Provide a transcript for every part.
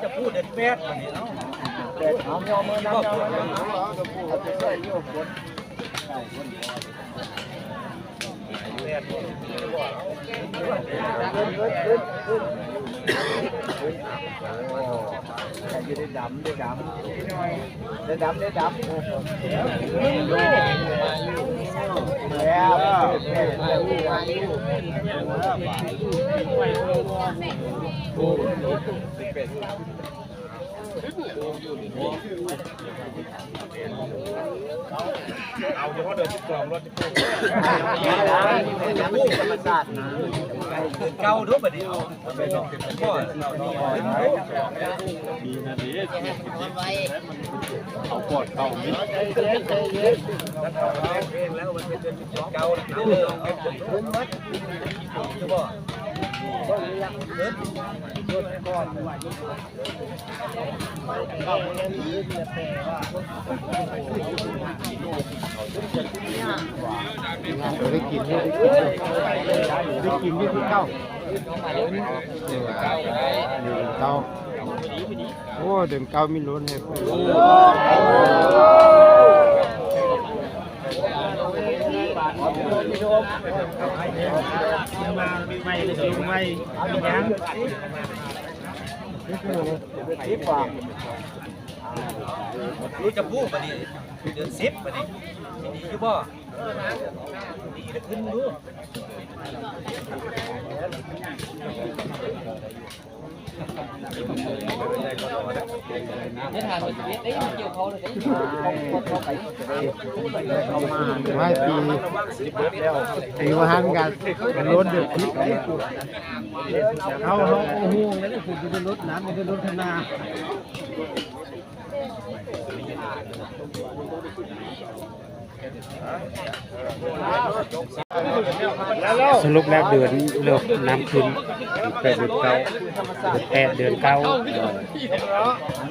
จะพูดเด็ดแป๊ดวันนี้เนาะเอาเงาเมื่อน้ำจะใส่โยกบนได้ดำได้ดำได้ดำได้ดำเอาเฉพาะเดินที่กล่องรถที่พูดธรรมชาตินะเก่าด้วยแบบนี้เอาไปลองเป็นพ่อมีนาทีเอาปอดเข้ามิดแล้วมันเป็นเก่าแล้วจะบอกได้กินที่เก้าโอ้เดิมเก้ามีล้นให้เพื่อนมาไม่เลยไม่ยังรู้จะพูดมาดิเดือน10มาดิดีอยู่บ่ดีขึ้นรู้ไม่ทานมันจะได้เกี่ยวเขาเลยไม่ตีมาหันกันรถเดือดพิษเขาโอ้โหแล้วเนี่ยคุณจะรถน้ำมันจะรถธนาสรุปแล้วเดือนเลือกน้ำขึ้น8 เดือน 9 8 เดือน 9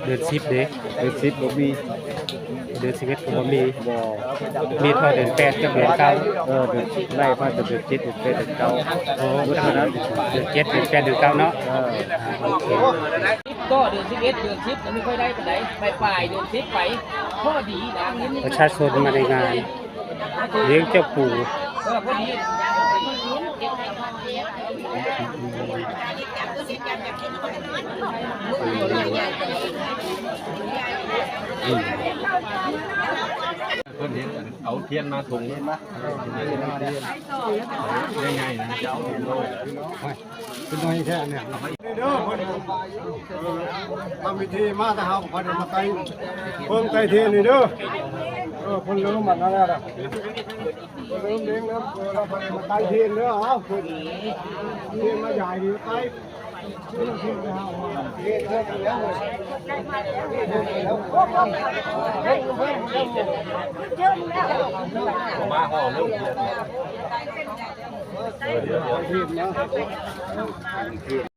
เดือน 10เด้เดือน 10บ่มีเดือน 11ก็บ่มีมีเท่าเดือน 8 กับเดือน 9เดือนไล่มาจากเดือน7 เดือน8 เดือน 9โอ้เดือน 7 เดือน 8 เดือน 9เนาะก็เดือน11เดือน10ยังไม่ค่อยได้ปานใดปลายเดือน10ไปพอดีนะประชาชนมาในงานเลี้ยงเจ้าปู่พอดีเพิ่นเห็นเอาเทียนมาถุงนี่มั้ยง่ายๆนะจะเอาถุงโลเป็นน้อยแค่เนี่ยเด้อเพิ่นทำพิธีมาตะเฮาเพิ่นมาไกลเพิ่มไกลเทียนนี่เด้อเพิ่นลืมมันนั่นแหละลืมเลี้ยงแล้วเราเพิ่นมาไกลเทียนเด้อเอาเพิ่นเทียนมาใหญ่ดีไกลมาห่อลูกเดี๋ยว